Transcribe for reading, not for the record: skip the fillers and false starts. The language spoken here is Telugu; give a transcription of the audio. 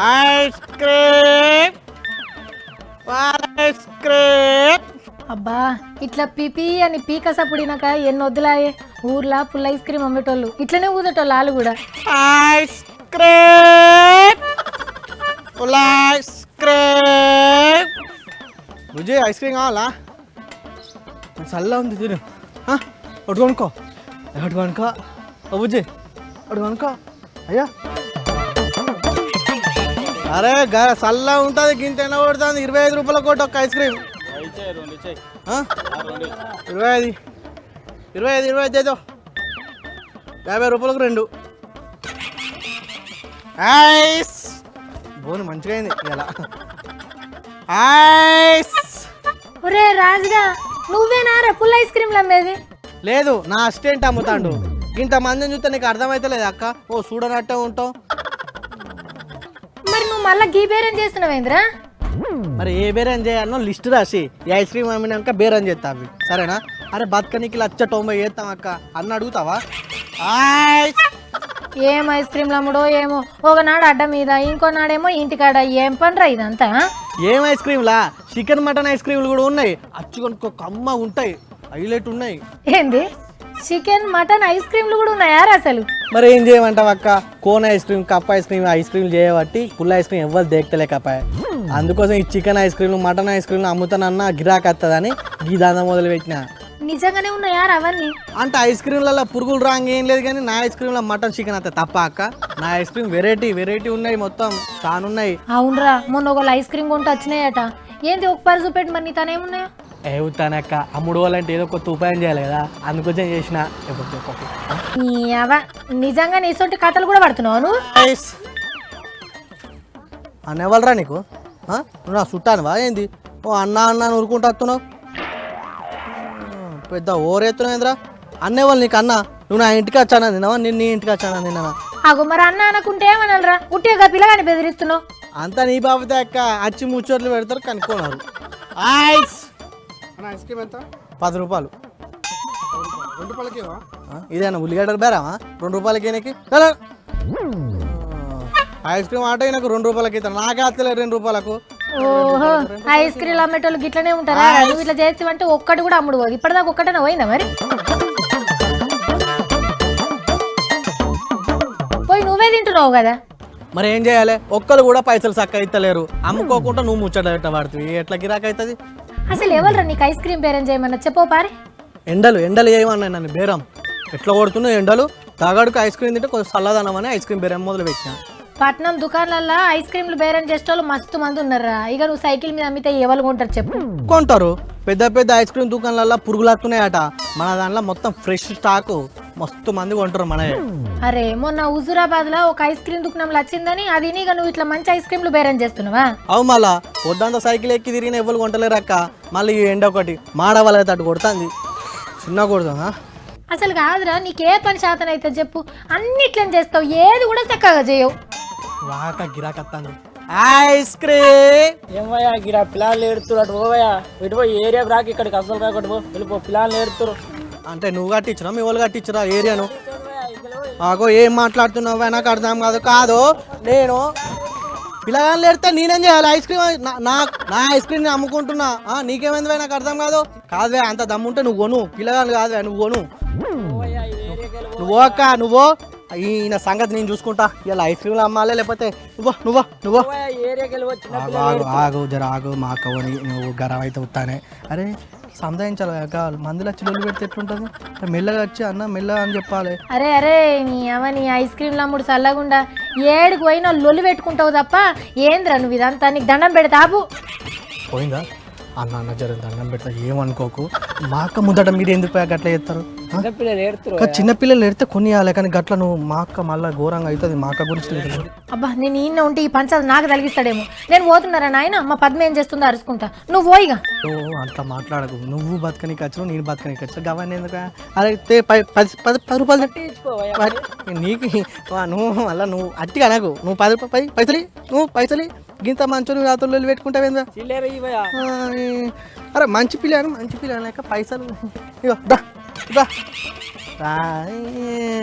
Ice cream ice cream. అబ్బా ఇట్లా పిపి అని పీక సప్పుడినాక ఎన్ని వద్దులాయే ఊర్లా పుల్ల ఐస్ క్రీమ్ అమ్మేటోళ్ళు ఇట్లనే ఊదేటోళ్ళు వాళ్ళు కూడా. Ice cream ice cream. బుజ్జి ఐస్ క్రీమ్ కావాలా? చల్ల ఉంది తిను. ఒకటి కొనుక్కో ఒకటి కొనుక్కో. ఓ బుజ్జి ఒకటి కొనుక్కో. అయ్యా అరే చల్ల ఉంటుంది గింత ఎండ కొడుతుంది. 25 రూపాయల కోటి ఒక ఐస్ క్రీమ్. 25 చేద్దాం. 50 రూపాయలకు 2 ఐస్. బోను మంచిగా అయింది ఇలా. ఐస్. ఒరే రాజుగా నువ్వేనారా పుల్ల ఐస్ క్రీమ్లు అమ్మేది? లేదు నా అసిస్టెంట్ అమ్ముతాడు. ఇంత మందిని చూస్తే నీకు అర్థమైతలేదు అక్క. ఓ చూడనట్టే ఉంటావు. మరి నువ్వు మళ్ళీ గీ బేరం చేస్తున్నావేంద్రా? మరి ఏ బేరం చేయాలనో లిస్ట్ రాసి ఈ ఐస్ క్రీమ్ అమ్మినాక బేరం చేస్తా అవి సరేనా? అరే బతకనికి 1,90,000 చేస్తాం అక్క అన్న అడుగుతావా? ఏం ఐస్ క్రీమ్లు అమ్ముడో ఏమో, ఒకనాడు అడ్డ మీద ఇంకో నాడేమో ఇంటికాడ. ఏం పనిరా ఇదంతా? ఏం ఐస్ క్రీమ్లా? చికెన్ మటన్ ఐస్ క్రీమ్లు కూడా ఉన్నాయి. అచ్చుకొనుకో కమ్మ ఉంటాయి, హైలైట్ ఉన్నాయి. ఏంది చికెన్ మటన్ ఐస్ క్రీమ్లు కూడా ఉన్నాయా అసలు? మరి ఏం చేయమంటావు అక్క? Cone ice cream cup ice cream చేయబట్టి పుల్ల ఐస్ క్రీమ్ ఎవ్వరు దేక్తలేకపాయ. అందుకోసం ఈ chicken ice cream mutton ice cream అమ్ముతానన్నా గిరాక్ వస్తుందని గీ దాదా మొదలు పెట్టిన. నిజంగానే ఉన్నాయా అవన్నీ? అంటే ఐస్ క్రీమ్లలో పురుగులు రాంగ్ ఏం లేదు కానీ నా ఐస్ క్రీమ్లో మటన్ చికెన్ అయితే తప్ప అక్క. నా ఐస్ క్రీమ్ వెరైటీ ఉన్నాయి, మొత్తం చానున్నాయి. అవునరా మొన్న ఒకళ్ళు ఐస్ క్రీమ్ కొంటే వచ్చినాయట. ఏంది ఒక పరి చూపెట్టి మరి నీ తనేమున్నాయా? ఏవుతానక్క అమ్ముడు వాళ్ళంటే ఏదో కొత్త ఉపాయం చేయాలి కదా, అందుకోసం చేసిన. నిజంగా నీసొంటి కథలు కూడా పడుతున్నావు నువ్వు? అనేవాళ్ళరా నీకు? నువ్వు నా చుట్టానువా ఏంది? ఓ అన్న ఊరుకుంటూ వస్తున్నావు. పెద్ద ఓరెత్తున్నావు ఏంద్రా? అనేవాళ్ళు నీకు అన్న? నువ్వు నా ఇంటికి వచ్చానా తిన్నావా? నేను నీ ఇంటికి వచ్చానా తిన్నావా? అగో మరి అన్న అనకుంటే ఏమనాలరా? ఉట్టిగా పిల్లగాని బెదిరిస్తున్నావు. అంతా నీ బాబుతే అక్క. అచ్చి ముచ్చోట్లు పెడతారు కనుక్కున్నారు. ఐస్ క్రీమ్ ఎంత? 10 రూపాయలు. 2 రూపాయలకి ఇదేనా ఉల్లిగడ్డలు బేరామా? 2 రూపాయలకి ఐస్ క్రీమ్ ఆట నాకు 2 రూపాయలకి ఇస్తాను. నాకే వస్తలేదు 2 రూపాయలకు. ఓహో ఐస్ క్రీమ్ అమ్మేటోళ్ళు గిట్లనే ఉంటారా? నువ్వు ఇట్లా చేస్తావంటే ఒక్కటి కూడా అమ్ముడు పోదు. ఇప్పటిదాకా ఒక్కటనే పోయిందా మరి? పోయి నువ్వే తింటున్నావు కదా. మరి ఏం చేయాలి? ఒక్కరు కూడా పైసలు చక్క ఇస్తలేరు. అమ్ముకోకుండా నువ్వు ముచ్చట పడుతుంది. ఎట్లా గిరాక్ అవుతుంది? అసలు ఎవరు నీకు ఐస్ క్రీమ్ బేరం చేయమన్నా చెప్పో పారి. ఎండలు చేయమన్నాయి నన్ను బేరం. ఎట్లా కొడుతున్నావు ఎండలు? తాగాడుకు ఐస్ క్రీమ్ తింటే కొంచెం చల్లదనమని ఐస్ క్రీమ్ బేరం మొదలు పెట్టినా. పట్నం దుకాణాలలో ఐస్ క్రీమ్లు బేరం చేసేవాళ్ళు మస్తు మంది ఉన్నారా? ఇక నువ్వు సైకిల్ మీద అమ్మితే ఎవరు కొంటారు చెప్పు? కొంటారు. పెద్ద ఐస్ క్రీమ్ దుకాణాలలో పురుగులు వస్తున్నాయట. మన దాంట్లో మొత్తం ఫ్రెష్ స్టాక్, మస్తు మంది కొంటారు మన. అరే మొన్న హుజూరాబాద్ లో ఒక ఐస్ క్రీమ్ దుకాణంలో వచ్చిందని అది నీగా నువ్వు ఇట్లా మంచి ఐస్ క్రీమ్లు బేరం చేస్తున్నావా? అవు మళ్ళా పొద్దంతా సైకిల్ ఎక్కి తిరిగిన ఎవరు కొంటలేరు అక్క. మళ్ళీ ఎండ ఒకటి మాడవాళ్ళ తట్టు కొడుతుంది. చిన్న కొడుతుందా? అసలు కాదురా నీకే పని శాతం అయితే చెప్పు. అన్నిట్లని చేస్తావు, ఏది కూడా చక్కగా చేయవు. వాక గిరాకత్తాను. ఐస్ క్రీమ్ ఏమయ్యా గిరా పిల్లలు ఏడుతున్నారు. పోవయ్యా ఇటు పోయి ఏరియాకి రాక ఇక్కడికి అసలు రాకటి వెళ్ళిపో. పిల్లలు ఏడుతురు అంటే నువ్వు కట్టించరా మీ వాళ్ళు కట్టించరా ఏరియాను? ఆగో ఏం మాట్లాడుతున్నావు? నాకు అర్థం కాదు. నేను పిల్లగాళ్ళు ఏడితే నేనేం చేయాలి? ఐస్ క్రీమ్ నా ఐస్ క్రీమ్ నేను అమ్ముకుంటున్నా. నీకేమైంది? నాకు అర్థం కాదువే. అంత దమ్ముంటే నువ్వు కొను. పిల్లగాళ్ళు కాదువే, నువ్వు కొను. నువ్వు అక్క నువ్వు ఈయన సంగతి నేను చూసుకుంటా. ఇలా ఐస్ క్రీమ్లు అమ్మాలి లేకపోతే నువ్వు ఆగు జర ఆగు. మా అక్కని నువ్వు గరం అయితే వస్తానే. అరే సంధాయించాలి కావాలి. మందులు వచ్చి లొల్లి పెడితే ఎట్లుంటుంది? మెల్లగా వచ్చి అన్న మెల్లగా అని చెప్పాలి. అరే నీ ఐస్ క్రీమ్లు అమ్ముడు చల్లగుండా ఏడుకు పోయినా లొల్లి పెట్టుకుంటావు తప్ప ఏంద్రా నువ్వు ఇదంతా? నీకు దండం పెడతావు. పోయిందా? అన్న జరుగుతుంది దండం పెడతా. ఏమనుకోకు. మా అక్క ముందట మీరు ఎందుకు గట్లా చేస్తారు? చిన్నపిల్లలు ఎడితే కొనియాలి కానీ గట్ల నువ్వు మా అక్క మళ్ళీ ఘోరంగా అవుతుంది. మా అక్క గురించి లేదు. అబ్బా నేను ఈయన ఉంటే ఈ పంచాయతీ నాకు తలిగిస్తాడేమో. నేను పోతున్నారా నాయన? మా పద్మ ఏం చేస్తుందో అరుచుకుంటా. నువ్వు పోయిగా. అట్లా మాట్లాడకు. నువ్వు బతకనికి వచ్చావు, నేను బతకనికి వచ్చావు. గవన్నీ ఎందుకు? అరే 10 రూపాయలు నీకు నువ్వు మళ్ళీ నువ్వు అట్టిగా అనకు. నువ్వు 10 రూపాయలు పైసలి, నువ్వు పైసలి గింత మంచు నువ్వు రాత్రులు పెట్టుకుంటావేందా? అరే మంచి పిల్ల లేక పైసలు ఇగో దా